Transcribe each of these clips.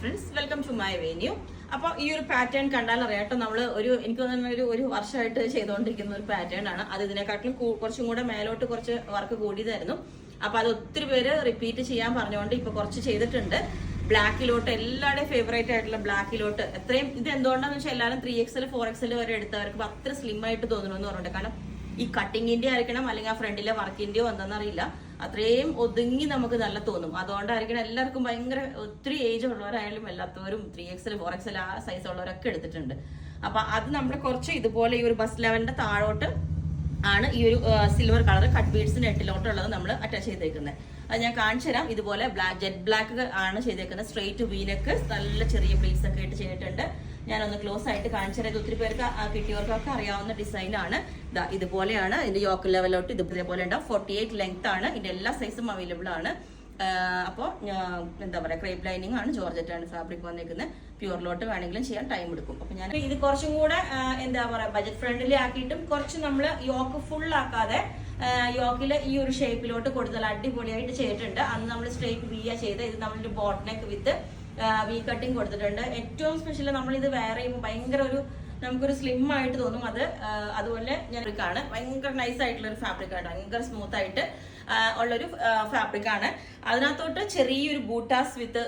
Friends, welcome to my venue. അപ്പോൾ ഈ ഒരു പാറ്റേൺ കണ്ടാൽ അറിയാട്ടോ, നമ്മൾ എനിക്ക് തോന്നുന്ന ഒരു വർഷമായിട്ട് ചെയ്തുകൊണ്ടിരിക്കുന്ന ഒരു പാറ്റേൺ ആണ്. അത് ഇതിനെക്കാട്ടിലും കുറച്ചും കൂടെ മേലോട്ട് കുറച്ച് വർക്ക് കൂടിയതായിരുന്നു. അപ്പൊ അത് ഒത്തിരി പേര് റിപ്പീറ്റ് ചെയ്യാൻ പറഞ്ഞുകൊണ്ട് ഇപ്പൊ കുറച്ച് ചെയ്തിട്ടുണ്ട്. ബ്ലാക്കിലോട്ട് എല്ലാവരുടെയും ഫേവറേറ്റ് ആയിട്ടുള്ള ബ്ലാക്കിലോട്ട് എത്രയും ഇത് എന്തുകൊണ്ടാന്ന് വെച്ചാൽ എല്ലാവരും 3XL 4XL വരെ എടുത്തവർക്ക് അത്ര സ്ലിം ആയിട്ട് തോന്നണമെന്ന് പറഞ്ഞിട്ട്. കാരണം ഈ കട്ടിങ്ങിന്റെ ആയിരിക്കണം, അല്ലെങ്കിൽ ആ ഫ്രണ്ടിലെ വർക്കിന്റെയോ എന്താണെന്നറിയില്ല, അത്രയും ഒതുങ്ങി നമുക്ക് നല്ല തോന്നും. അതുകൊണ്ടായിരിക്കണം എല്ലാവർക്കും ഭയങ്കര ഒത്തിരി ഏജ് ഉള്ളവരായാലും എല്ലാത്തവരും 3XL 4XL ആ സൈസ് ഉള്ളവരൊക്കെ എടുത്തിട്ടുണ്ട്. അപ്പൊ അത് നമ്മുടെ കുറച്ച് ഇതുപോലെ ഈ ഒരു ബസ് ലെവലിന്റെ താഴോട്ട് ആണ് ഈ ഒരു സിൽവർ കളർ കട്ട് ബീഡ്സ് നെറ്റിലോട്ടുള്ളത് നമ്മൾ അറ്റാച്ച് ചെയ്തേക്കുന്നത്. അത് ഞാൻ കാണിച്ചു തരാം. ഇതുപോലെ ജെറ്റ് ബ്ലാക്ക് ആണ് ചെയ്തേക്കുന്നത്. സ്ട്രെയിറ്റ് വീനക്ക് നല്ല ചെറിയ പ്ലീറ്റ്സ് ഒക്കെ ഇട്ട് ചെയ്തിട്ടുണ്ട്. ഞാനൊന്ന് ക്ലോസ് ആയിട്ട് കാണിച്ചു തരാം. ഒത്തിരി പേർക്ക് കിട്ടിയവർക്കൊക്കെ അറിയാവുന്ന ഡിസൈൻ ആണ്. ഇതുപോലെയാണ് ഇതിന്റെ യോക്ക് ലെവലോട്ട് ഇതേപോലെ ഉണ്ടാവും. 48 ലെങ്ത് ആണ്. ഇതിന്റെ എല്ലാ സൈസും അവൈലബിൾ ആണ്. അപ്പോൾ എന്താ പറയുക, ക്രേപ്പ് ലൈനിങ് ആണ്, ജോർജറ്റ് ആണ് ഫാബ്രിക് വന്നേക്കുന്നത്. പ്യൂറിലോട്ട് വേണമെങ്കിലും ചെയ്യാൻ ടൈം എടുക്കും. അപ്പൊ ഞാൻ ഇത് കുറച്ചും കൂടെ എന്താ പറയുക ബജറ്റ് ഫ്രണ്ട്ലി ആക്കിയിട്ടും കുറച്ച് നമ്മൾ യോക്ക് ഫുൾ ആക്കാതെ യോക്കില് ഈ ഒരു ഷേപ്പിലോട്ട് കൊടുത്താൽ അടിപൊളിയായിട്ട് ചെയ്തിട്ടുണ്ട്. അന്ന് നമ്മൾ സ്ട്രേറ്റ് വി ചെയ്ത് ഇത് നമ്മളൊരു ബോട്ട് നെക്ക് വിത്ത് വി കട്ടിങ് കൊടുത്തിട്ടുണ്ട്. ഏറ്റവും സ്പെഷ്യൽ നമ്മൾ ഇത് വെയർ ചെയ്യുമ്പോൾ ഭയങ്കര ഒരു നമുക്കൊരു സ്ലിം ആയിട്ട് തോന്നും. അതുപോലെ ഞാനാണ് ഭയങ്കര നൈസ് ആയിട്ടുള്ള ഒരു ഫാബ്രിക് ആണ്, ഭയങ്കര സ്മൂത്ത് ആയിട്ട് ഉള്ളൊരു ഫാബ്രിക് ആണ്. അതിനകത്തോട്ട് ചെറിയൊരു ബൂട്ടാസ് വിത്ത്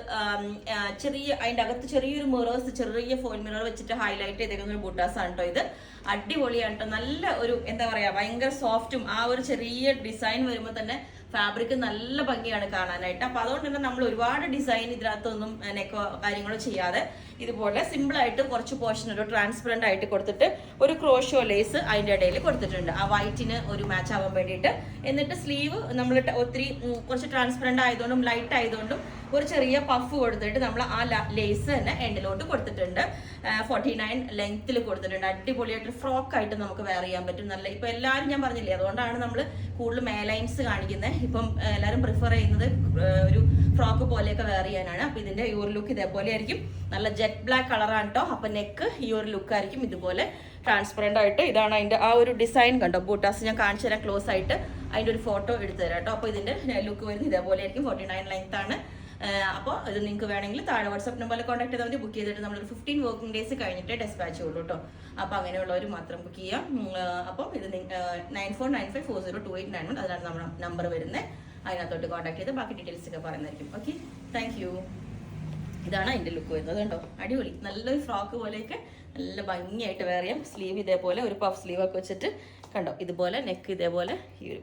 അതിന്റെ അകത്ത് ചെറിയൊരു മിറേഴ്സ്, ചെറിയ ഫോയിൽ മിറർ വെച്ചിട്ട് ഹൈലൈറ്റ് ചെയ്തേക്കുന്ന ഒരു ബൂട്ടാസ് ആണ് കേട്ടോ. ഇത് അടിപൊളിയാണ് കേട്ടോ. നല്ല ഒരു എന്താ പറയാ ഭയങ്കര സോഫ്റ്റും ആ ഒരു ചെറിയ ഡിസൈൻ വരുമ്പോൾ തന്നെ ഫാബ്രിക് നല്ല ഭംഗിയാണ് കാണാനായിട്ട്. അപ്പൊ അതുകൊണ്ട് തന്നെ നമ്മൾ ഒരുപാട് ഡിസൈൻ ഇതിനകത്തൊന്നും നെക്കോ കാര്യങ്ങളോ ചെയ്യാതെ ഇതുപോലെ സിമ്പിൾ ആയിട്ട് കുറച്ച് പോർഷൻ ഒരു ട്രാൻസ്പെറന്റ് ആയിട്ട് കൊടുത്തിട്ട് ഒരു ക്രോഷോ ലേസ് അതിന്റെ ഇടയിൽ കൊടുത്തിട്ടുണ്ട്, ആ വൈറ്റിന് ഒരു മാച്ച് ആവാൻ വേണ്ടിയിട്ട്. എന്നിട്ട് സ്ലീവ് നമ്മൾ ഒത്തിരി കുറച്ച് ട്രാൻസ്പെറന്റ് ആയതുകൊണ്ടും ലൈറ്റ് ആയതുകൊണ്ടും ഒരു ചെറിയ പഫ് കൊടുത്തിട്ട് നമ്മൾ ആ ലേസ് തന്നെ എൻഡിലോട്ട് കൊടുത്തിട്ടുണ്ട്. 49 ലെങ്ത്തിൽ കൊടുത്തിട്ടുണ്ട്. അടിപൊളിയായിട്ട് ഫ്രോക്ക് ആയിട്ട് നമുക്ക് വെയർ ചെയ്യാൻ പറ്റും. നല്ല ഇപ്പൊ എല്ലാവരും ഞാൻ പറഞ്ഞില്ലേ, അതുകൊണ്ടാണ് നമ്മൾ കൂടുതൽ മേലൈൻസ് കാണിക്കുന്നത്. ഇപ്പം എല്ലാവരും പ്രിഫർ ചെയ്യുന്നത് ഒരു ഫ്രോക്ക് പോലെയൊക്കെ വെയർ ചെയ്യാനാണ്. അപ്പൊ ഇതിന്റെ ഈ ഒരു ലുക്ക് ഇതേപോലെ ആയിരിക്കും. നല്ല ജെറ്റ് ബ്ലാക്ക് കളറാണ് കേട്ടോ. അപ്പൊ നെക്ക് ഈ ഒരു ലുക്ക് ആയിരിക്കും, ഇതുപോലെ ട്രാൻസ്പെറന്റ് ആയിട്ട്. ഇതാണ് അതിന്റെ ആ ഒരു ഡിസൈൻ കണ്ടോ. ബൂട്ടാസ് ഞാൻ കാണിച്ചു തരാം ക്ലോസ് ആയിട്ട്, അതിന്റെ ഒരു ഫോട്ടോ എടുത്തു തരാം കേട്ടോ. അപ്പൊ ഇതിന്റെ ലുക്ക് വരുന്നത് ഇതേപോലെ ആയിരിക്കും. 49 ലെങ്ത് ആണ്. അപ്പോൾ ഇത് നിങ്ങൾക്ക് വേണമെങ്കിൽ താഴെ വാട്സ്ആപ്പ് നമ്പറിൽ കോൺടാക്ട് ചെയ്താൽ മതി. ബുക്ക് ചെയ്തിട്ട് നമ്മളൊരു 15 വർക്കിംഗ് ഡേയ്സ് കഴിഞ്ഞിട്ട് ഡെസ്പാച്ച് ചെയ്യുള്ളൂ കേട്ടോ. അപ്പോൾ അങ്ങനെയുള്ളവർ മാത്രം ബുക്ക് ചെയ്യാം. അപ്പോൾ ഇത് 9495402891 അതിനാണ് നമ്മുടെ നമ്പർ വരുന്നത്. അതിനകത്തോട്ട് കോൺടാക്ട് ചെയ്ത് ബാക്കി ഡീറ്റെയിൽസ് ഒക്കെ പറയുന്നതായിരിക്കും. Okay, thank you. ഇതാണ് അതിൻ്റെ ലുക്ക് വരുന്നത് കേട്ടോ. അടിപൊളി നല്ലൊരു ഫ്രോക്ക് പോലെയൊക്കെ നല്ല ഭംഗിയായിട്ട് വെയർ ചെയ്യാം. സ്ലീവ് ഇതേപോലെ ഒരു പഫ് സ്ലീവ് ഒക്കെ വെച്ചിട്ട് കണ്ടോ, ഇതുപോലെ നെക്ക് ഇതേപോലെ ഈ ഒരു